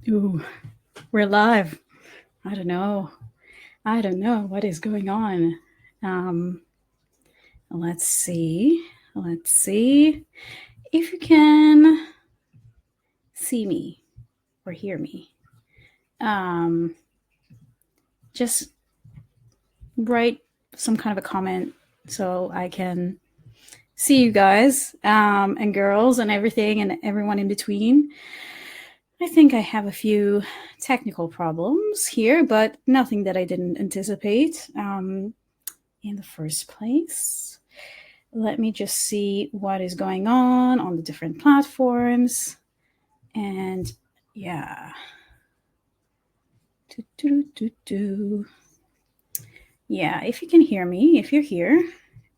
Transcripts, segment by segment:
Ooh, we're live. I don't know. I don't know what is going on. Um, let's see. Let's see if you can see me or hear me. Um, just write some kind of a comment so I can see you guys and girls and everything and everyone in between. I think I have a few technical problems here, but nothing that I didn't anticipate in the first place. Let me just see what is going on the different platforms. And yeah. Yeah, if you can hear me, if you're here,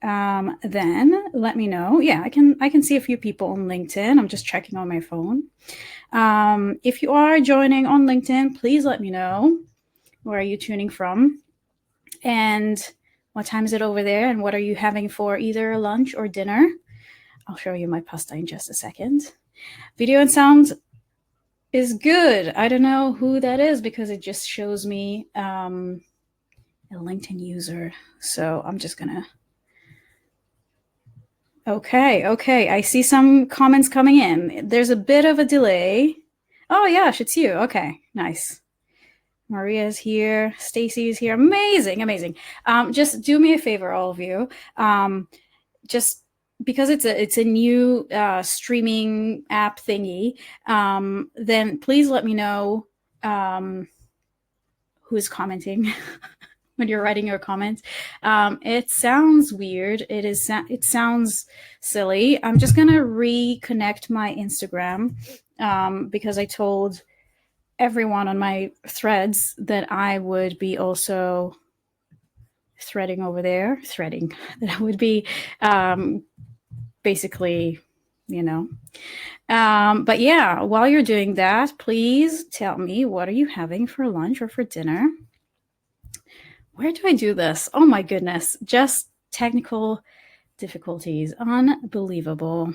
then let me know. Yeah, I can see a few people on LinkedIn. I'm just checking on my phone. If you are joining on LinkedIn, please let me know. Where are you tuning from? And what time is it over there? And what are you having for either lunch or dinner? I'll show you my pasta in just a second. Video and sound is good. I don't know who that is because it just shows me a LinkedIn user. So I'm just gonna. Okay. I see some comments coming in. There's a bit of a delay. Oh, Yash, it's you. Okay, nice. Maria's here. Stacy is here. Amazing. Just do me a favor, all of you. Just because it's a new streaming app thingy, then please let me know who's commenting when you're writing your comments. It sounds weird. It sounds silly. I'm just gonna reconnect my Instagram because I told everyone on my threads that I would be also threading over there. Threading that I would be basically, you know. But yeah, while you're doing that, please tell me, what are you having for lunch or for dinner? Where do I do this? Oh my goodness, just technical difficulties. Unbelievable.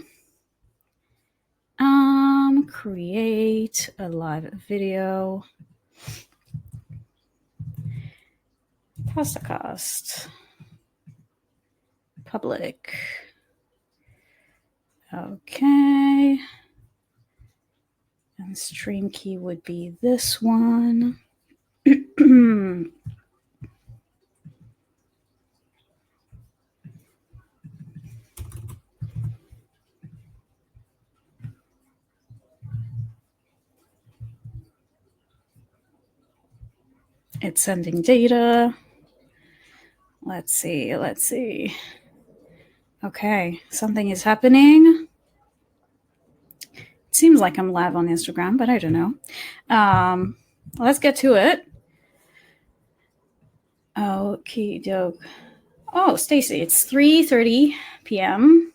Create a live video. Pastacast. Public. Okay. And stream key would be this one. It's sending data. Let's see. Okay, something is happening. It seems like I'm live on Instagram, but I don't know. Let's get to it. Okie doke. Oh, Stacy, it's 3:30 p.m.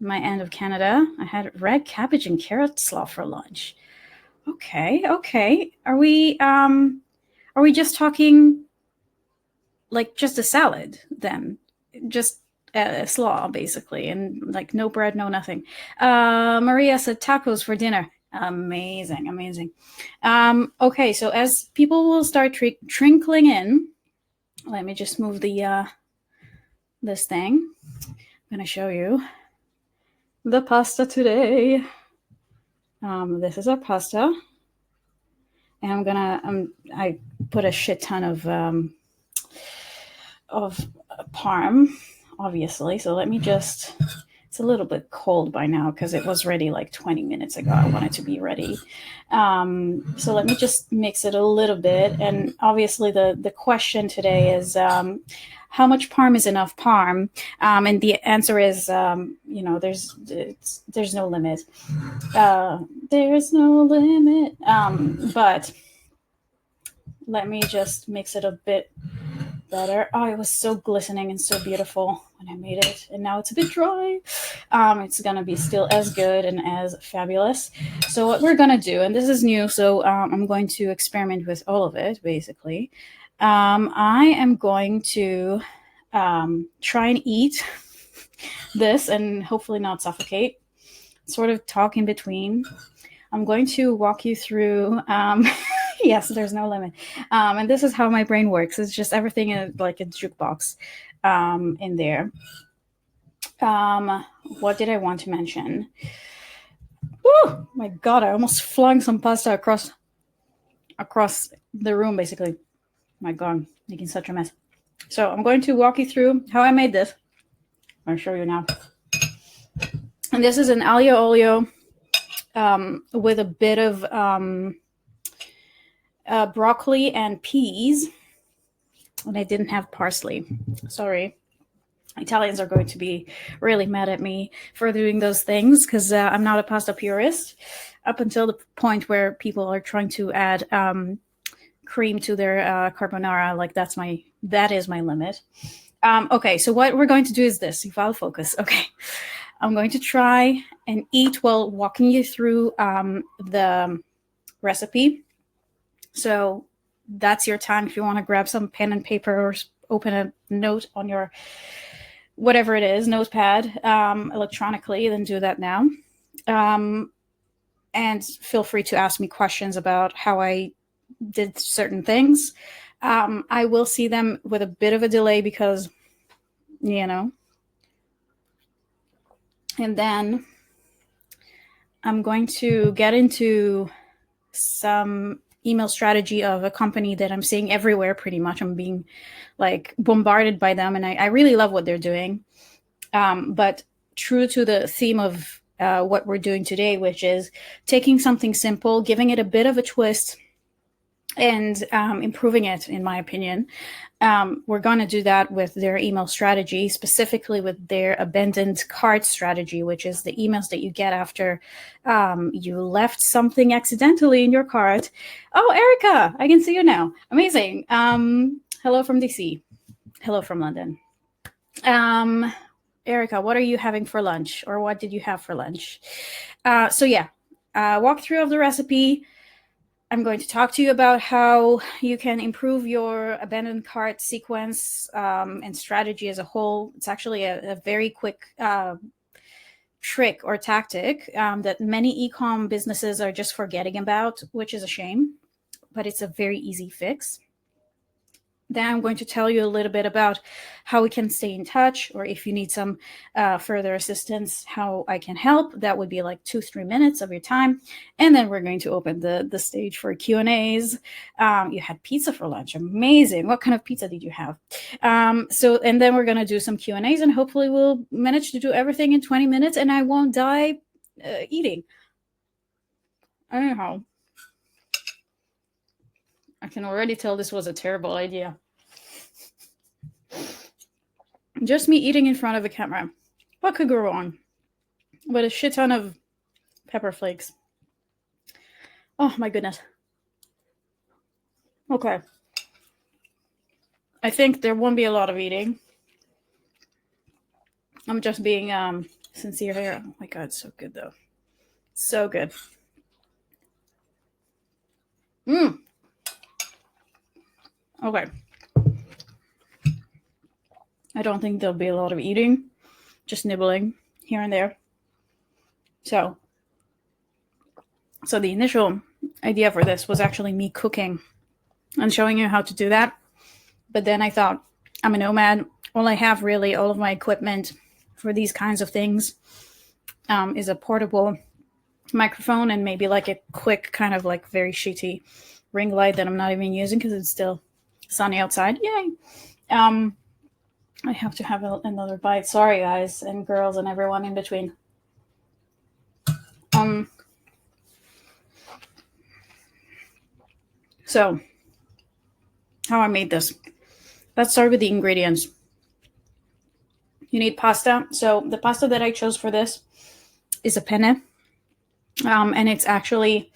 my end of Canada. I had red cabbage and carrot slaw for lunch. Okay. Are we just talking like just a salad then? Just a slaw basically, and like no bread, no nothing. Maria said tacos for dinner. Amazing. Okay, so as people will start trickling in, let me just move the this thing. I'm gonna show you the pasta today. This is our pasta, and I put a shit ton of parm, obviously. So let me just. It's a little bit cold by now because it was ready like 20 minutes ago. I want it to be ready. So let me just mix it a little bit. And obviously the question today is how much parm is enough parm? And the answer is, there's no limit. There's no limit. But let me just mix it a bit better. Oh, it was so glistening and so beautiful when I made it, and now it's a bit dry. It's gonna be still as good and as fabulous. So what we're gonna do, and this is new, so I'm going to experiment with all of it basically. I am going to try and eat this and hopefully not suffocate, sort of talk in between. I'm going to walk you through. Yes, there's no limit. And this is how my brain works. It's just everything in like a jukebox in there. What did I want to mention? Oh my God, I almost flung some pasta across the room, basically. My God, making such a mess. So I'm going to walk you through how I made this. I'll show you now. And this is an aglio olio with a bit of broccoli and peas. And I didn't have parsley. Sorry. Italians are going to be really mad at me for doing those things because I'm not a pasta purist up until the point where people are trying to add cream to their carbonara. Like that is my limit. Okay, so what we're going to do is this. If I'll focus. Okay. I'm going to try and eat while walking you through the recipe. So that's your time if you want to grab some pen and paper or open a note on your whatever it is, notepad electronically, then do that now. And feel free to ask me questions about how I did certain things. I will see them with a bit of a delay because, you know. And then I'm going to get into some email strategy of a company that I'm seeing everywhere pretty much. I'm being like bombarded by them and I really love what they're doing. But true to the theme of what we're doing today, which is taking something simple, giving it a bit of a twist and improving it, in my opinion. We're going to do that with their email strategy, specifically with their abandoned cart strategy, which is the emails that you get after you left something accidentally in your cart. Oh, Erica, I can see you now. Amazing. Hello from DC. Hello from London. Erica, what are you having for lunch, or what did you have for lunch? So yeah, walkthrough of the recipe. I'm going to talk to you about how you can improve your abandoned cart sequence and strategy as a whole. It's actually a very quick trick or tactic that many e-com businesses are just forgetting about, which is a shame, but it's a very easy fix. Then I'm going to tell you a little bit about how we can stay in touch, or if you need some further assistance, how I can help. That would be like 2-3 minutes of your time. And then we're going to open the stage for Q&As. You had pizza for lunch. Amazing. What kind of pizza did you have? And then we're going to do some Q&As, and hopefully we'll manage to do everything in 20 minutes and I won't die eating. Anyhow, I can already tell this was a terrible idea. Just me eating in front of a camera. What could go wrong? With a shit ton of pepper flakes. Oh my goodness. Okay. I think there won't be a lot of eating. I'm just being sincere here. Oh my God, it's so good though. So good. Okay. I don't think there'll be a lot of eating, just nibbling here and there. So the initial idea for this was actually me cooking and showing you how to do that. But then I thought, I'm a nomad. All I have really, all of my equipment for these kinds of things is a portable microphone and maybe like a quick kind of like very shitty ring light that I'm not even using because it's still sunny outside. Yay. I have to have another bite. Sorry, guys and girls and everyone in between. So, how I made this. Let's start with the ingredients. You need pasta. So the pasta that I chose for this is a penne. And it's actually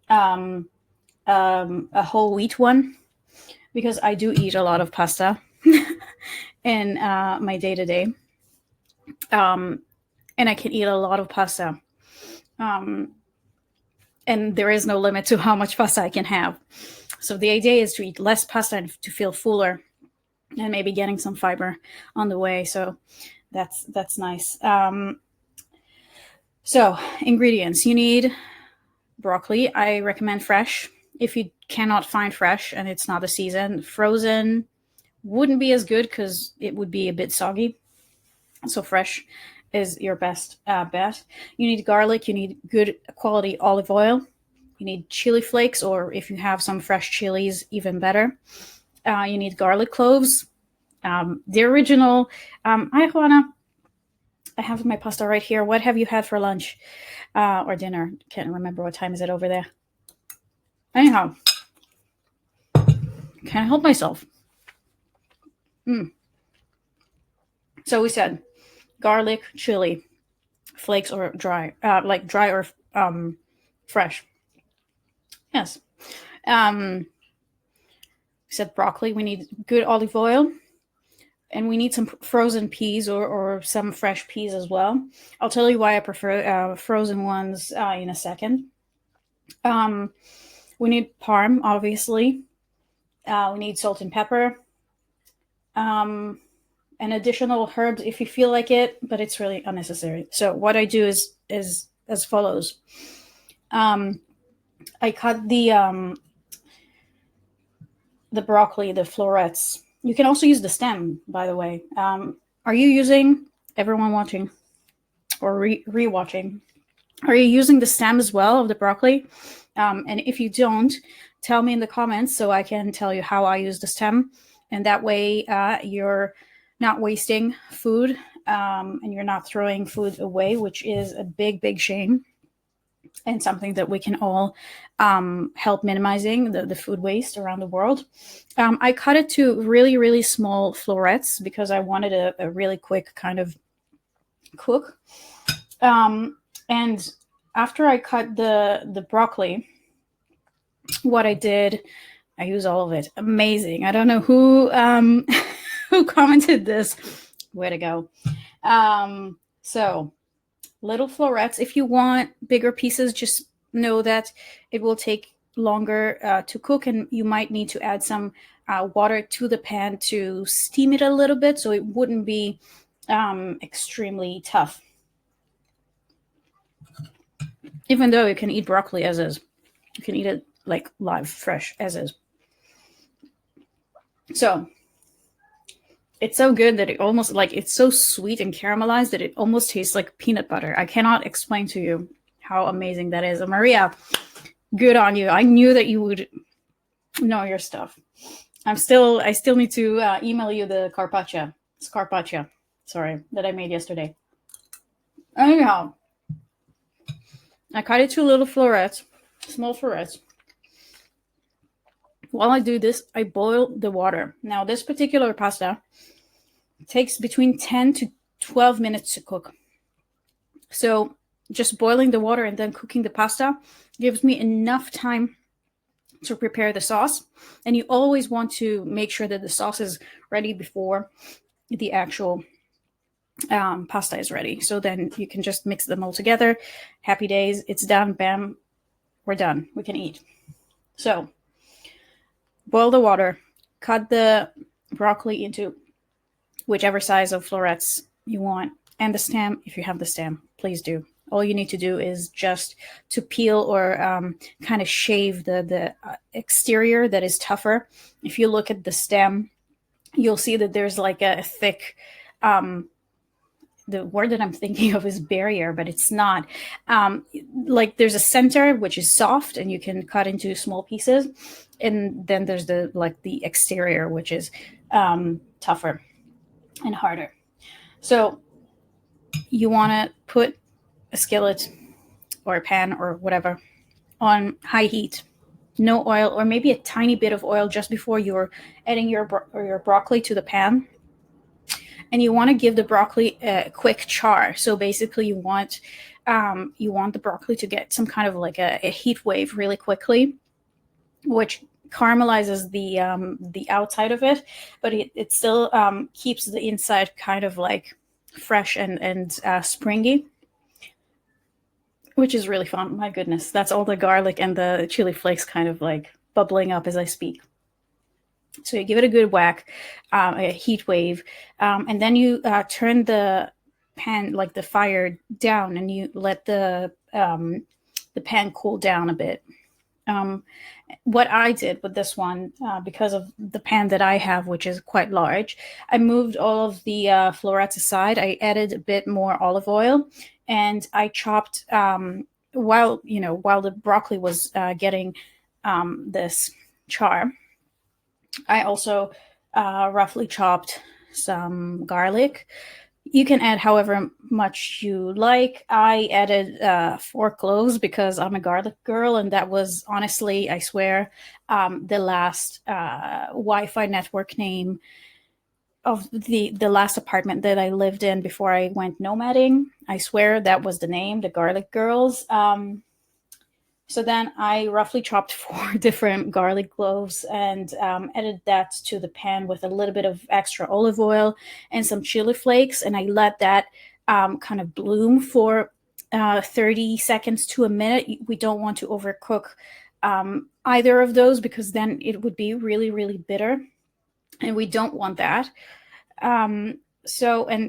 a whole wheat one because I do eat a lot of pasta in my day-to-day. And I can eat a lot of pasta. And there is no limit to how much pasta I can have. So the idea is to eat less pasta and to feel fuller and maybe getting some fiber on the way. So that's nice. So ingredients, you need broccoli, I recommend fresh. If you cannot find fresh and it's not the season, frozen wouldn't be as good because it would be a bit soggy. So fresh is your best bet. You need garlic. You need good quality olive oil. You need chili flakes, or if you have some fresh chilies, even better. You need garlic cloves. The original. Hi, Juana. I have my pasta right here. What have you had for lunch or dinner? Can't remember what time is it over there. Anyhow, can't help myself. So we said garlic, chili, flakes or dry, like dry or fresh. Yes. We said broccoli. We need good olive oil. And we need some frozen peas or some fresh peas as well. I'll tell you why I prefer frozen ones in a second. We need parm, obviously. We need salt and pepper. And additional herbs if you feel like it, but it's really unnecessary. So what I do is as follows. I cut the broccoli, the florets. You can also use the stem, by the way. Are you using, everyone watching or re-watching, are you using the stem as well of the broccoli? And if you don't, tell me in the comments so I can tell you how I use the stem. And that way you're not wasting food and you're not throwing food away, which is a big, big shame. And something that we can all help minimizing the food waste around the world. I cut it to really, really small florets because I wanted a really quick kind of cook. And after I cut the broccoli, what I did, I use all of it. Amazing. I don't know who who commented this. Way to go. So little florets. If you want bigger pieces, just know that it will take longer to cook, and you might need to add some water to the pan to steam it a little bit so it wouldn't be extremely tough. Even though you can eat broccoli as is. You can eat it like live, fresh, as is. So it's so good that it almost, like, it's so sweet and caramelized that it almost tastes like peanut butter. I cannot explain to you how amazing that is. And Maria, good on you. I knew that you would know your stuff. I still need to email you the carpaccia, sorry, that I made yesterday. Anyhow, I cut it to little florets, small florets. While I do this, I boil the water. Now, this particular pasta takes between 10 to 12 minutes to cook. So just boiling the water and then cooking the pasta gives me enough time to prepare the sauce. And you always want to make sure that the sauce is ready before the actual pasta is ready. So then you can just mix them all together. Happy days. It's done. Bam. We're done. We can eat. So boil the water, cut the broccoli into whichever size of florets you want, and the stem, if you have the stem, please do. All you need to do is just to peel or kind of shave the exterior that is tougher. If you look at the stem, you'll see that there's like a thick, the word that I'm thinking of is barrier, but it's not. Like there's a center which is soft and you can cut into small pieces, and then there's the exterior which is tougher and harder. So you want to put a skillet or a pan or whatever on high heat, no oil, or maybe a tiny bit of oil just before you're adding your broccoli to the pan. And you want to give the broccoli a quick char. So basically you want the broccoli to get some kind of like a heat wave really quickly, which caramelizes the outside of it, but it still keeps the inside kind of like fresh and springy, which is really fun. My goodness, that's all the garlic and the chili flakes kind of like bubbling up as I speak. So you give it a good whack, a heat wave, and then you turn the pan, like the fire, down, and you let the the pan cool down a bit. What I did with this one, because of the pan that I have, which is quite large, I moved all of the florets aside. I added a bit more olive oil, and I chopped while the broccoli was getting this char. I also roughly chopped some garlic. You can add however much you like. I added 4 cloves because I'm a garlic girl, and that was honestly, I swear, the last Wi-Fi network name of the last apartment that I lived in before I went nomading. I swear that was the name, the Garlic Girls. So then I roughly chopped 4 different garlic cloves and added that to the pan with a little bit of extra olive oil and some chili flakes. And I let that kind of bloom for 30 seconds to a minute. We don't want to overcook either of those because then it would be really, really bitter. And we don't want that. And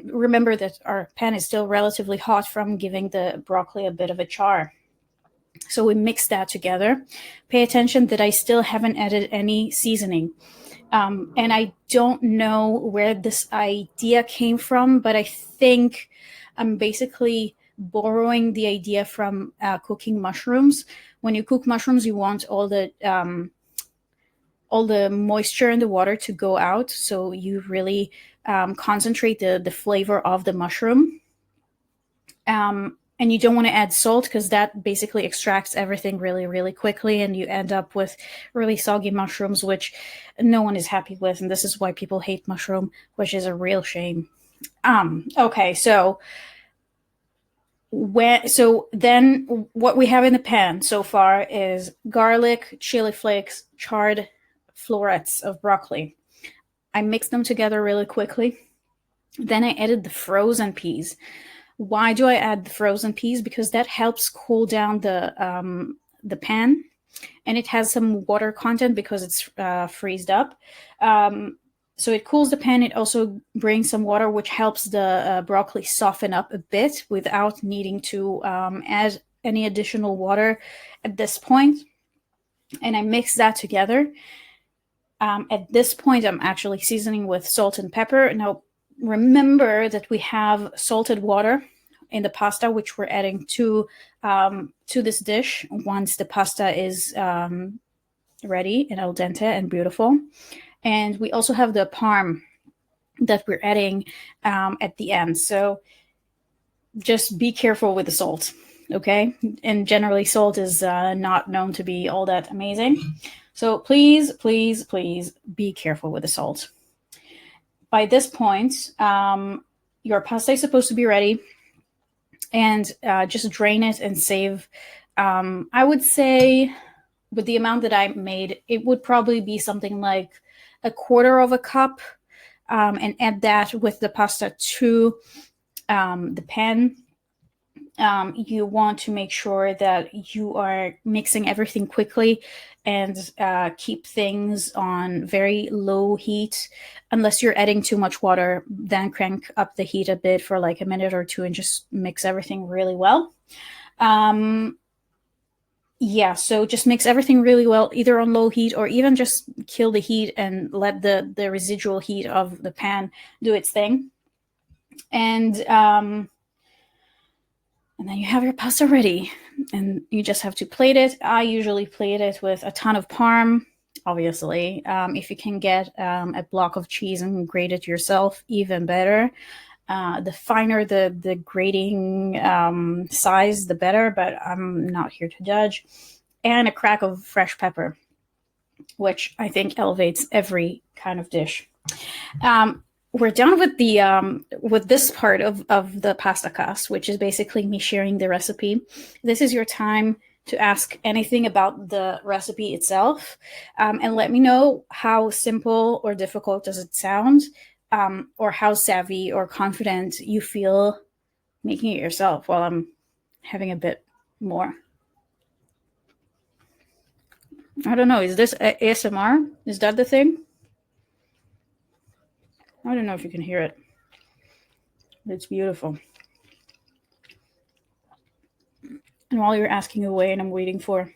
remember that our pan is still relatively hot from giving the broccoli a bit of a char. So we mix that together. Pay attention that I still haven't added any seasoning. And I don't know where this idea came from, but I think I'm basically borrowing the idea from cooking mushrooms. When you cook mushrooms, you want all the moisture in the water to go out, so you really concentrate the flavor of the mushroom. And you don't want to add salt because that basically extracts everything really, really quickly, and you end up with really soggy mushrooms, which no one is happy with. And this is why people hate mushroom, which is a real shame. Okay, so then what we have in the pan so far is garlic, chili flakes, charred florets of broccoli. I mixed them together really quickly. Then I added the frozen peas. Why do I add the frozen peas? Because that helps cool down the pan, and it has some water content because it's freezed up. So it cools the pan. It also brings some water, which helps the broccoli soften up a bit without needing to add any additional water at this point. And I mix that together. At this point, I'm actually seasoning with salt and pepper. Now, remember that we have salted water in the pasta, which we're adding to this dish once the pasta is ready and al dente and beautiful. And we also have the parm that we're adding at the end. So just be careful with the salt, okay? And generally, salt is not known to be all that amazing. So please, please, please be careful with the salt. By this point, your pasta is supposed to be ready, and just drain it and save. I would say with the amount that I made, it would probably be something like 1/4 cup, and add that with the pasta to the pan. You want to make sure that you are mixing everything quickly and keep things on very low heat. Unless you're adding too much water, then crank up the heat a bit for like a minute or two and just mix everything really well. Yeah, so just mix everything really well, either on low heat or even just kill the heat and let the residual heat of the pan do its thing. And then you have your pasta ready, and you just have to plate it. I usually plate it with a ton of parm, obviously. If you can get a block of cheese and grate it yourself, even better. The finer the grating size, the better, but I'm not here to judge. And a crack of fresh pepper, which I think elevates every kind of dish. We're done with the with this part of the Pastacast, which is basically me sharing the recipe. This is your time to ask anything about the recipe itself, and let me know how simple or difficult does it sound, or how savvy or confident you feel making it yourself while I'm having a bit more. I don't know. Is this ASMR? Is that the thing? I don't know if you can hear it. It's beautiful. And while you're asking away and I'm waiting for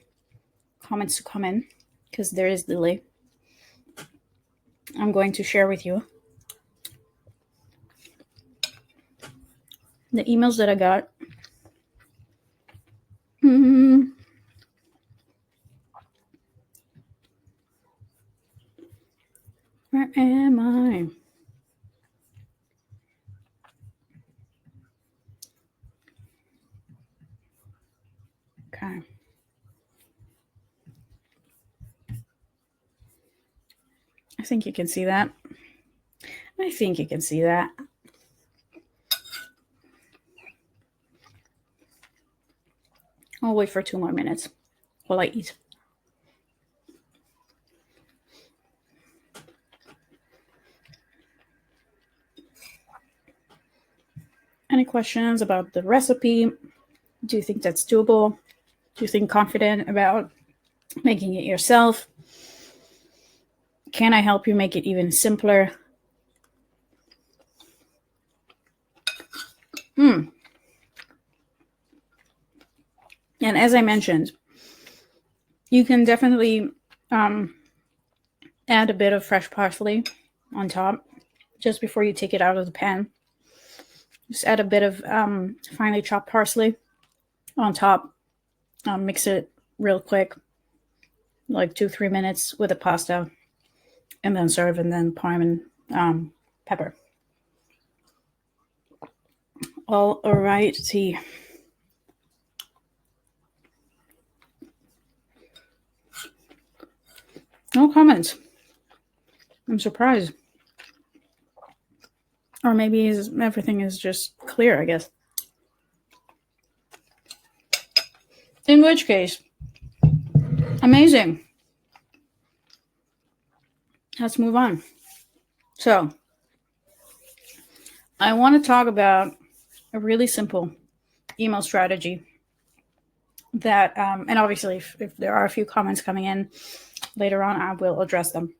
comments to come in, because there is delay, I'm going to share with you the emails that I got. Where am I? Okay. I think you can see that. I think you can see that. I'll wait for 2 more minutes while I eat. Any questions about the recipe? Do you think that's doable? Do you think confident about making it yourself? Can I help you make it even simpler? And as I mentioned, you can definitely add a bit of fresh parsley on top just before you take it out of the pan. Just add a bit of finely chopped parsley on top. Mix it real quick, like 2-3 minutes with the pasta, and then serve, and then parm and pepper. All righty. No comments. I'm surprised. Or maybe everything is just clear, I guess. In which case, amazing. Let's move on. So, I want to talk about a really simple email strategy that, and obviously if there are a few comments coming in later on, I will address them.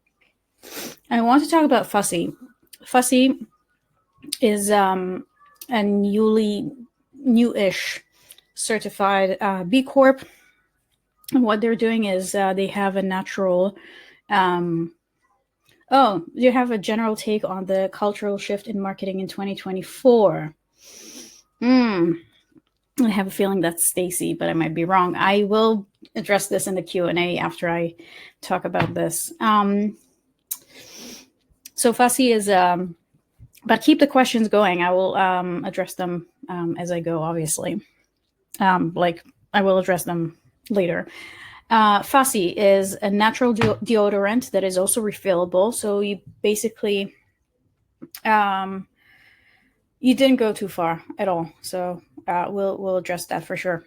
I want to talk about Fussy. Fussy is a newish certified B Corp. And what they're doing is they have a natural you have a general take on the cultural shift in marketing in 2024. I have a feeling that's Stacy, but I might be wrong. I will address this in the Q&A after I talk about this. So Fussy is, but keep the questions going. I will address them as I go, obviously. Like I will address them later. Fussy is a natural deodorant that is also refillable. So you basically, you didn't go too far at all. So we'll address that for sure.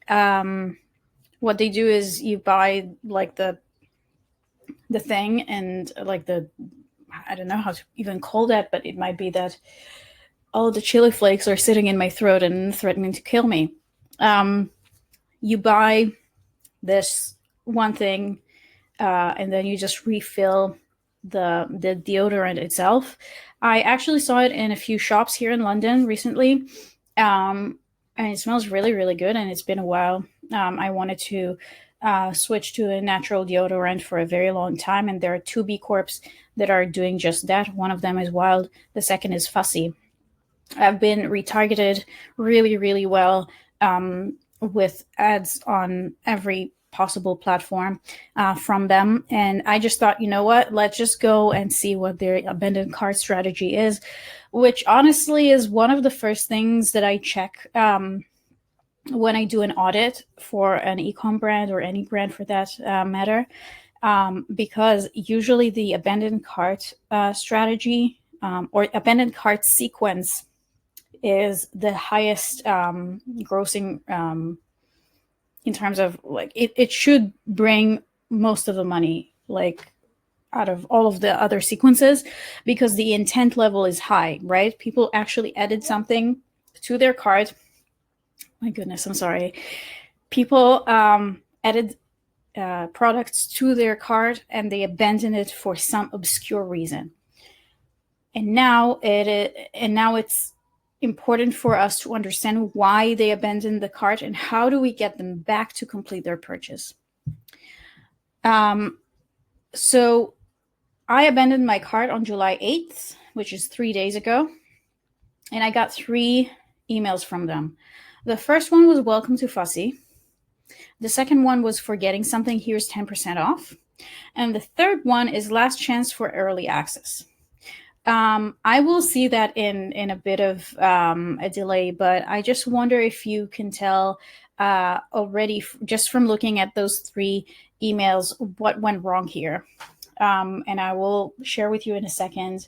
What they do is you buy like the thing and like I don't know how to even call that, but it might be that all the chili flakes are sitting in my throat and threatening to kill me. You buy this one thing and then you just refill the deodorant itself. I actually saw it in a few shops here in London recently, and it smells really, really good, and it's been a while. I wanted to switch to a natural deodorant for a very long time, and there are 2 B Corps that are doing just that. One of them is Wild, the second is Fussy. I've been retargeted really, really well with ads on every possible platform from them. And I just thought, you know what, let's just go and see what their abandoned cart strategy is, which honestly is one of the first things that I check when I do an audit for an e-com brand or any brand for that matter, because usually the abandoned cart strategy or abandoned cart sequence is the highest grossing in terms of like it should bring most of the money like out of all of the other sequences because the intent level is high, right? People actually added something to their cart. My goodness, I'm sorry. People added products to their cart and they abandoned it for some obscure reason. And now it's important for us to understand why they abandoned the cart and how do we get them back to complete their purchase. So I abandoned my cart on July 8th, which is 3 days ago, and I got 3 emails from them. The first one was welcome to Fussy. The second one was for getting something, here's 10% off. And the third one is last chance for early access. I will see that in a bit of a delay, but I just wonder if you can tell already, just from looking at those 3 emails, what went wrong here. And I will share with you in a second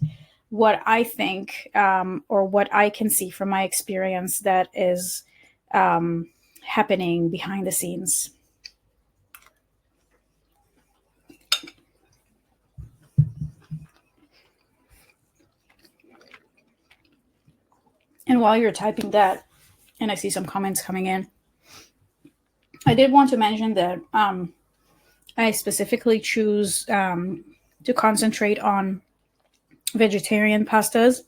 what I think or what I can see from my experience that is happening behind the scenes. And while you're typing that, and I see some comments coming in, I did want to mention that I specifically choose to concentrate on vegetarian pastas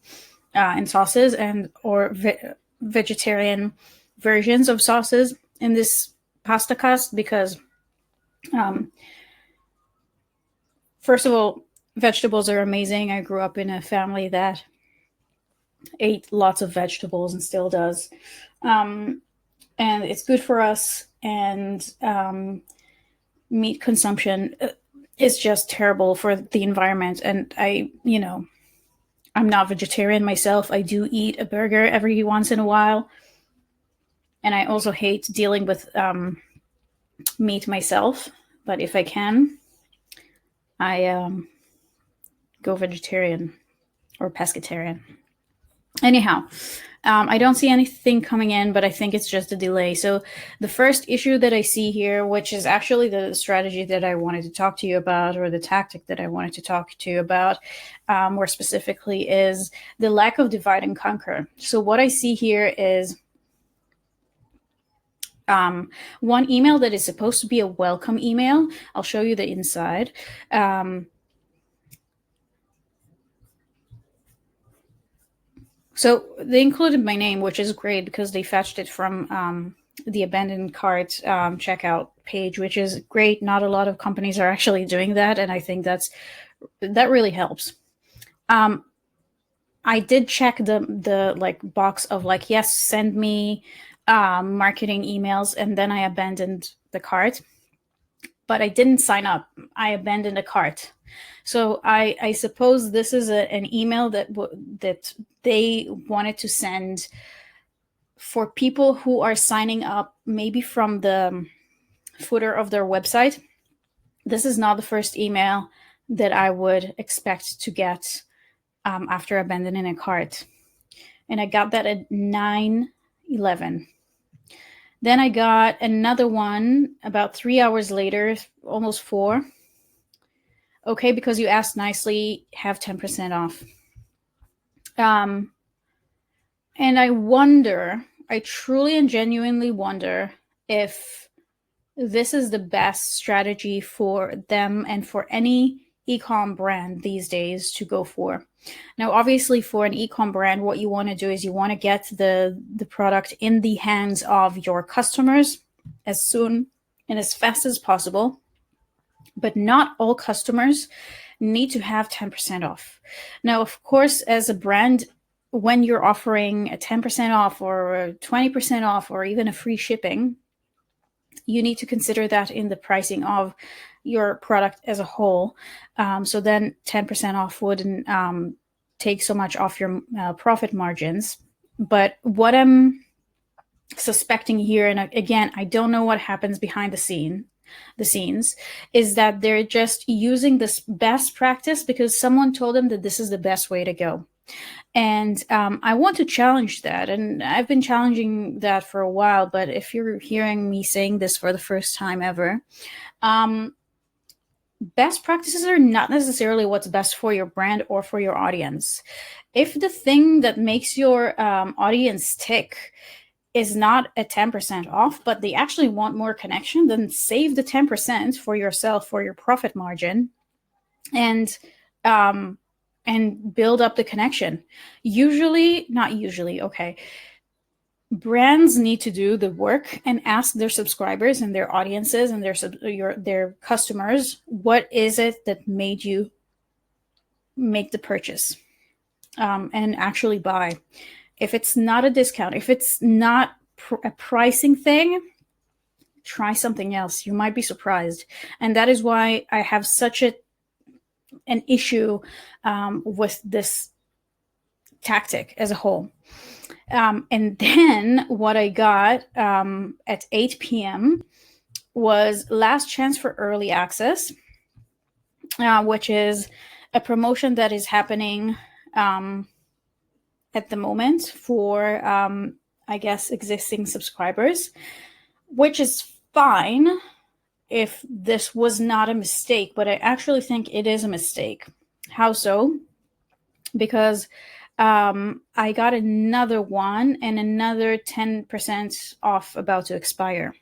and sauces and or vegetarian versions of sauces in this Pastacast because first of all, vegetables are amazing. I grew up in a family that ate lots of vegetables and still does. And it's good for us. And meat consumption is just terrible for the environment. And I'm not vegetarian myself. I do eat a burger every once in a while. And I also hate dealing with meat myself. But if I can, I go vegetarian or pescatarian. Anyhow, I don't see anything coming in, but I think it's just a delay. So the first issue that I see here, which is actually the strategy that I wanted to talk to you about, or the tactic that I wanted to talk to you about more specifically, is the lack of divide and conquer. So what I see here is one email that is supposed to be a welcome email. I'll show you the inside. So they included my name, which is great because they fetched it from the abandoned cart checkout page, which is great. Not a lot of companies are actually doing that, and I think that really helps. I did check the box of yes, send me marketing emails, and then I abandoned the cart. But I didn't sign up. I abandoned a cart. So I suppose this is an email that they wanted to send for people who are signing up maybe from the footer of their website. This is not the first email that I would expect to get after abandoning a cart. And I got that at 9:11. Then I got another one about 3 hours later, almost 4. Okay, because you asked nicely, have 10% off. And I truly and genuinely wonder if this is the best strategy for them and for any e-com brand these days to go for. Now, obviously, for an e-com brand, what you want to do is you want to get the product in the hands of your customers as soon and as fast as possible. But not all customers need to have 10% off. Now, of course, as a brand, when you're offering a 10% off or 20% off or even a free shipping, you need to consider that in the pricing of your product as a whole. So then 10% off wouldn't take so much off your profit margins. But what I'm suspecting here, and again, I don't know what happens behind the scenes, is that they're just using this best practice because someone told them that this is the best way to go. And I want to challenge that. And I've been challenging that for a while, but if you're hearing me saying this for the first time ever, best practices are not necessarily what's best for your brand or for your audience. If the thing that makes your audience tick is not at 10% off, but they actually want more connection, then save the 10% for yourself, for your profit margin, and and build up the connection. Not usually, okay. Brands need to do the work and ask their subscribers and their audiences and their customers, what is it that made you make the purchase, and actually buy. If it's not a discount, if it's not a pricing thing, try something else. You might be surprised. And that is why I have such an issue with this tactic as a whole. And then what I got at 8 p.m. was last chance for early access, which is a promotion that is happening at the moment for, I guess, existing subscribers, which is fine if this was not a mistake, but I actually think it is a mistake. How so? Because I got another one and another 10% off about to expire.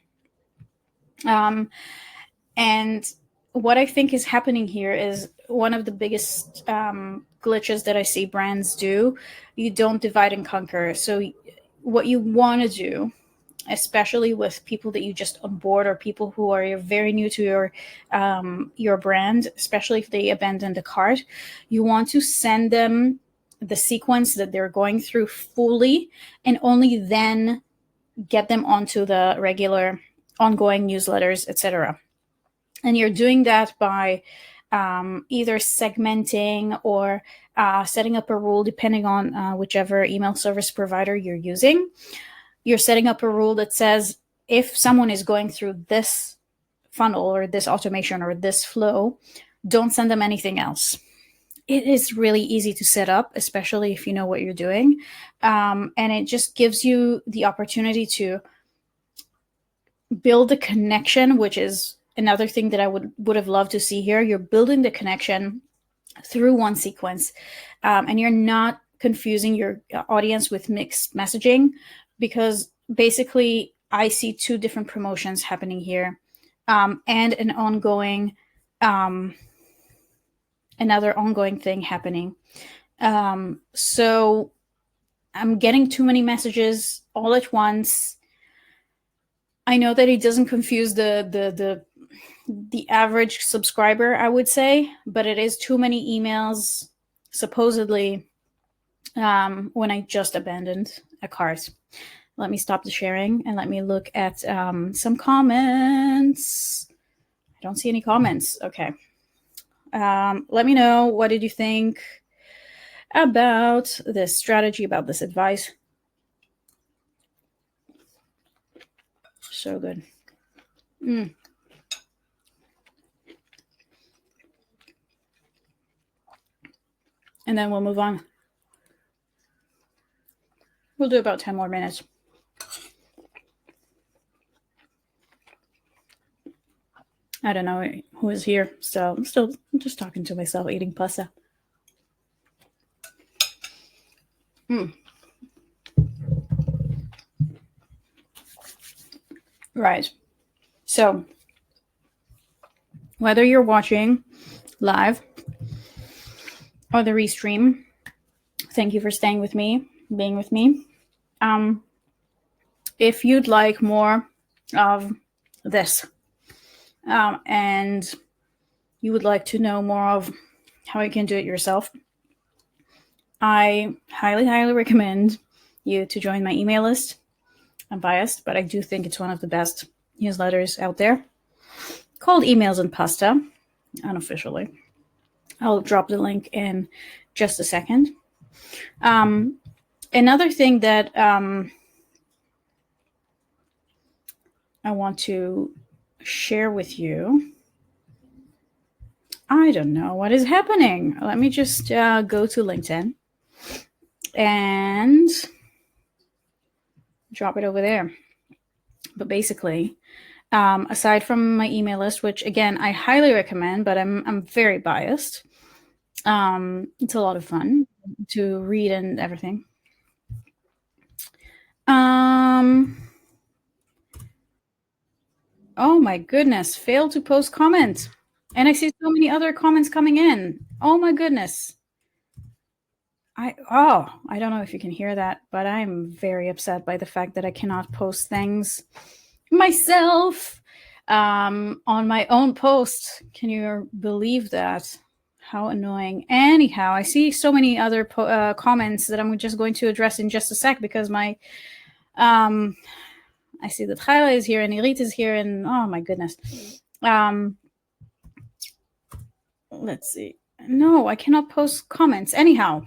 And what I think is happening here is one of the biggest glitches that I see brands do. You don't divide and conquer. So what you want to do, especially with people that you just onboard or people who are very new to your brand, especially if they abandon the cart, you want to send them the sequence that they're going through fully, and only then get them onto the regular ongoing newsletters, etc. And you're doing that by either segmenting or setting up a rule, depending on whichever email service provider you're using. You're setting up a rule that says if someone is going through this funnel or this automation or this flow, don't send them anything else. It is really easy to set up, especially if you know what you're doing. And it just gives you the opportunity to build a connection, which is another thing that I would have loved to see here. You're building the connection through one sequence, and you're not confusing your audience with mixed messaging, because basically I see two different promotions happening here, and an ongoing another ongoing thing happening. So I'm getting too many messages all at once. I know that it doesn't confuse the average subscriber, I would say, but it is too many emails, supposedly, when I just abandoned a cart. Let me stop the sharing and let me look at some comments. I don't see any comments. Okay. Let me know, what did you think about this strategy, about this advice? So good. And then we'll move on. We'll do about 10 more minutes. I don't know who is here, so I'm still just talking to myself, eating pasta. Right. So, whether you're watching live or the restream, thank you for staying with me, being with me. If you'd like more of this, and you would like to know more of how you can do it yourself, I highly recommend you to join my email list. I'm biased, but I do think it's one of the best newsletters out there, called Emails and Pasta, unofficially. I'll drop the link in just a second. Another thing that I want to share with you, I don't know what is happening. Let me just go to LinkedIn and drop it over there. But basically, aside from my email list, which again I highly recommend, but I'm very biased. It's a lot of fun to read and everything. Oh my goodness, failed to post comment. And I see so many other comments coming in. Oh my goodness. I don't know if you can hear that, but I'm very upset by the fact that I cannot post things myself on my own post. Can you believe that? How annoying. Anyhow, I see so many other comments that I'm just going to address in just a sec, because my I see that Chayla is here and Irit is here, and oh my goodness. Let's see. No, I cannot post comments. Anyhow,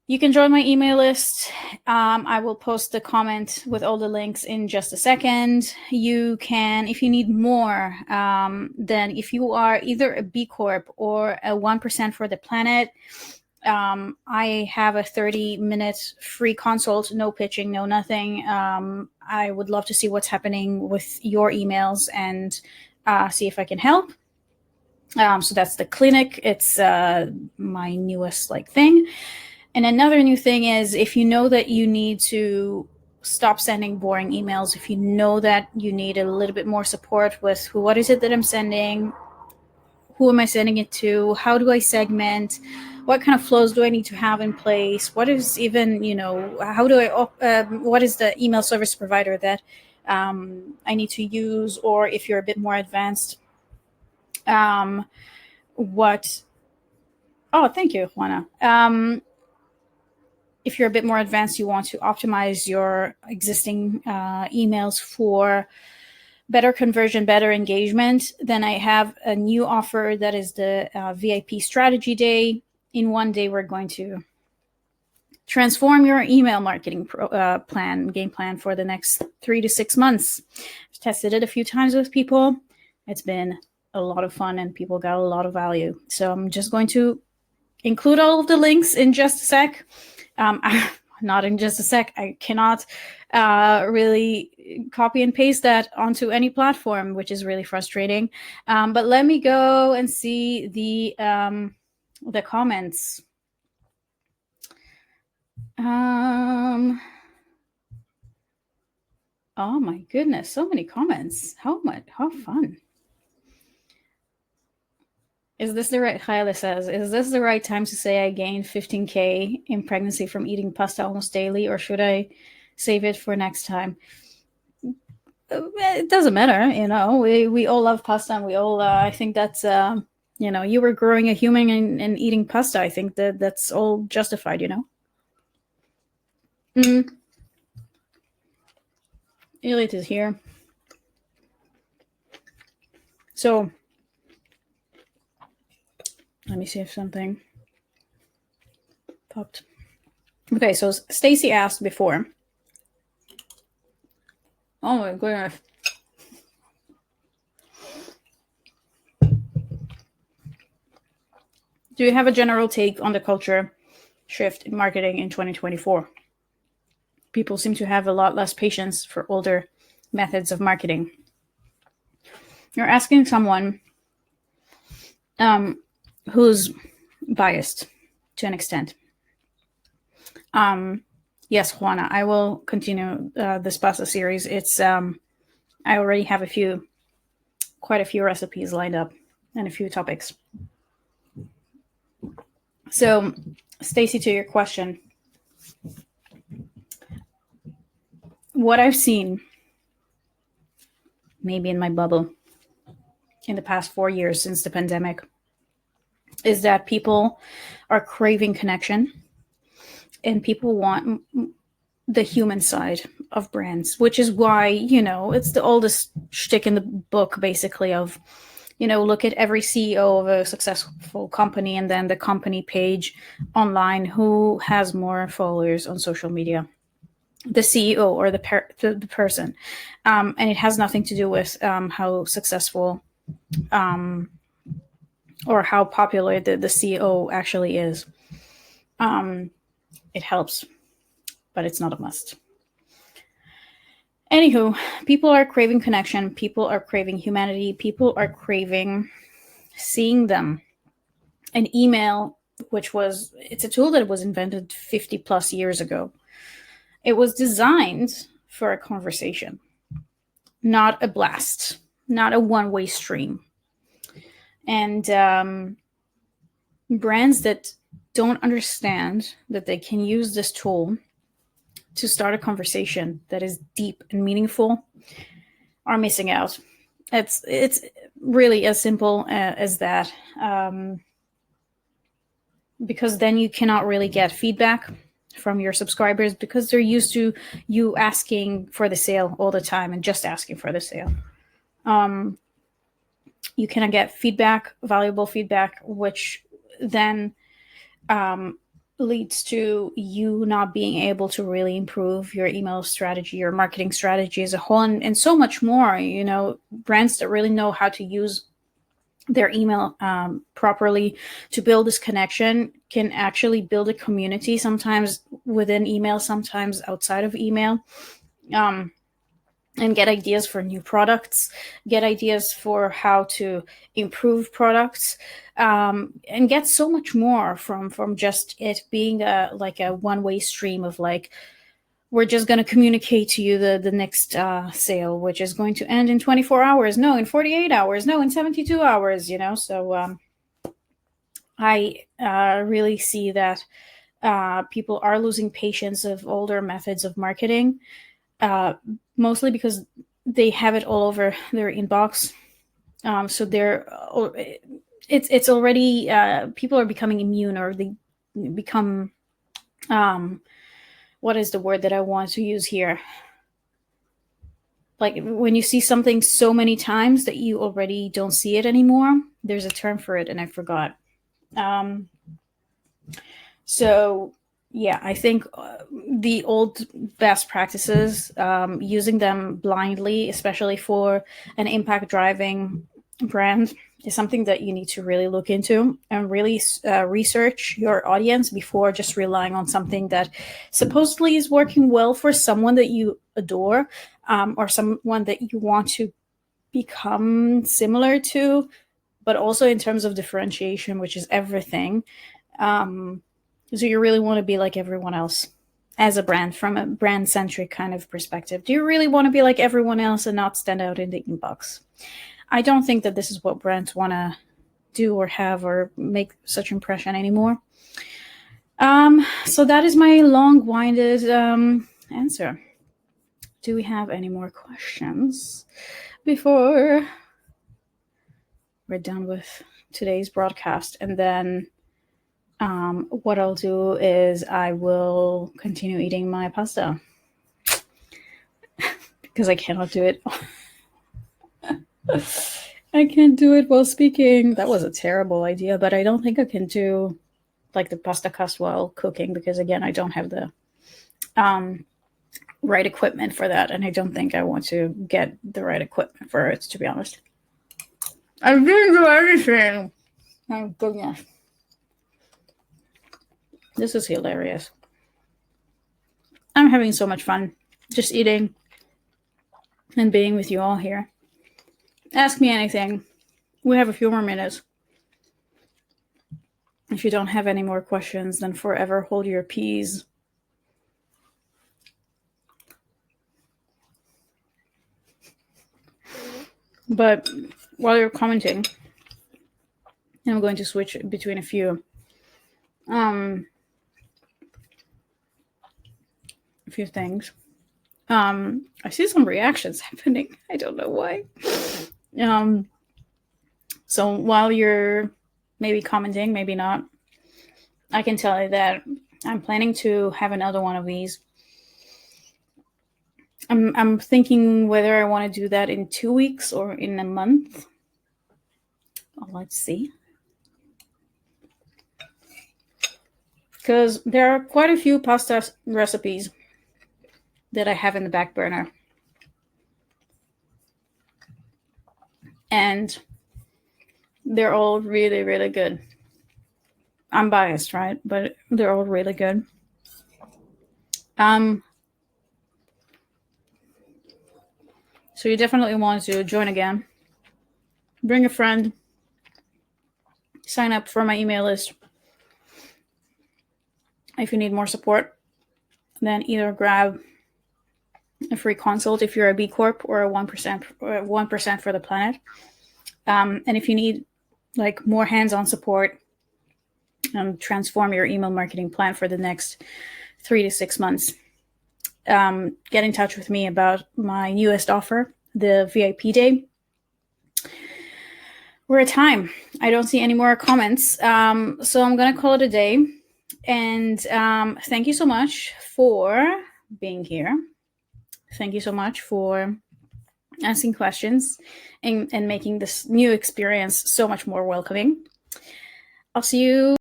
you can join my email list. I will post the comment with all the links in just a second. You can, if you need more, then if you are either a B Corp or a 1% for the planet, I have a 30-minute free consult, no pitching, no nothing. I would love to see what's happening with your emails and see if I can help. So that's the clinic. It's my newest thing. And another new thing is, if you know that you need to stop sending boring emails, if you know that you need a little bit more support with what is it that I'm sending, who am I sending it to, how do I segment, what kind of flows do I need to have in place, what is even, how do I, what is the email service provider that I need to use, or if you're a bit more advanced, oh, thank you, Juana. If you're a bit more advanced, you want to optimize your existing emails for better conversion, better engagement, then I have a new offer that is the VIP Strategy Day. In one day, we're going to transform your email marketing game plan for the next 3 to 6 months. I've tested it a few times with people. It's been a lot of fun and people got a lot of value. So I'm just going to include all of the links in just a sec. Not in just a sec. I cannot really copy and paste that onto any platform, which is really frustrating. But let me go and see the comments. Oh my goodness, so many comments. How fun. Is this the right, Chayla says, is this the right time to say I gained 15K in pregnancy from eating pasta almost daily, or should I save it for next time? It doesn't matter, we all love pasta, and we all, I think that's, you were growing a human and eating pasta. I think that's all justified, Elite is here. So, let me see if something popped. Okay, so Stacy asked before. Oh my goodness. Do you have a general take on the culture shift in marketing in 2024? People seem to have a lot less patience for older methods of marketing. You're asking someone who's biased to an extent. Yes, Juana, I will continue this pasta series. It's I already have quite a few recipes lined up and a few topics. So, Stacy, to your question, what I've seen, maybe in my bubble, in the past 4 years since the pandemic, is that people are craving connection, and people want the human side of brands, which is why, it's the oldest shtick in the book, basically, of, look at every CEO of a successful company and then the company page online, who has more followers on social media, the CEO or the person. And it has nothing to do with how successful or how popular the CEO actually is. It helps, but it's not a must. Anywho, people are craving connection. People are craving humanity. People are craving seeing them. An email, it's a tool that was invented 50 plus years ago. It was designed for a conversation, not a blast, not a one-way stream. And brands that don't understand that they can use this tool to start a conversation that is deep and meaningful are missing out. It's really as simple as that, because then you cannot really get feedback from your subscribers because they're used to you asking for the sale all the time and just asking for the sale. You cannot get feedback, valuable feedback, which then leads to you not being able to really improve your email strategy, your marketing strategy as a whole, and so much more. You know, brands that really know how to use their email properly to build this connection can actually build a community, sometimes within email, sometimes outside of email, and get ideas for new products, get ideas for how to improve products, and get so much more from just it being a one-way stream of like, we're just going to communicate to you the next sale, which is going to end in 24 hours. No, in 48 hours. No, in 72 hours, you know? So I really see that people are losing patience of older methods of marketing, mostly because they have it all over their inbox. So it's already, people are becoming immune, or they become, what is the word that I want to use here? Like when you see something so many times that you already don't see it anymore. There's a term for it and I forgot. So yeah, I think the old best practices, using them blindly, especially for an impact driving brand, is something that you need to really look into and really research your audience before just relying on something that supposedly is working well for someone that you adore, or someone that you want to become similar to, but also in terms of differentiation, which is everything. So you really want to be like everyone else as a brand, from a brand centric kind of perspective. Do you really want to be like everyone else and not stand out in the inbox? I don't think that this is what brands want to do or have or make such impression anymore. So that is my long-winded answer. Do we have any more questions before we're done with today's broadcast? And then what I'll do is I will continue eating my pasta because I cannot do it. I can't do it while speaking. That was a terrible idea, but I don't think I can do like the Pastacast while cooking because, again, I don't have the right equipment for that, and I don't think I want to get the right equipment for it, to be honest. I didn't do anything. My goodness. This is hilarious. I'm having so much fun just eating and being with you all here. Ask me anything. We have a few more minutes. If you don't have any more questions, then forever hold your peas. But while you're commenting, I'm going to switch between a few things. I see some reactions happening. I don't know why. So while you're maybe commenting, maybe not, I can tell you that I'm planning to have another one of these. I'm thinking whether I want to do that in 2 weeks or in a month. Well, let's see. Because there are quite a few pasta recipes that I have in the back burner. And they're all really, really good. I'm biased, right? But they're all really good. So you definitely want to join again. Bring a friend. Sign up for my email list. If you need more support, then either grab a free consult if you're a B Corp or a 1% for the planet. And if you need like more hands-on support transform your email marketing plan for the next 3 to 6 months, get in touch with me about my newest offer, the VIP day. We're at time. I don't see any more comments. So I'm going to call it a day. And thank you so much for being here. Thank you so much for asking questions and making this new experience so much more welcoming. I'll see you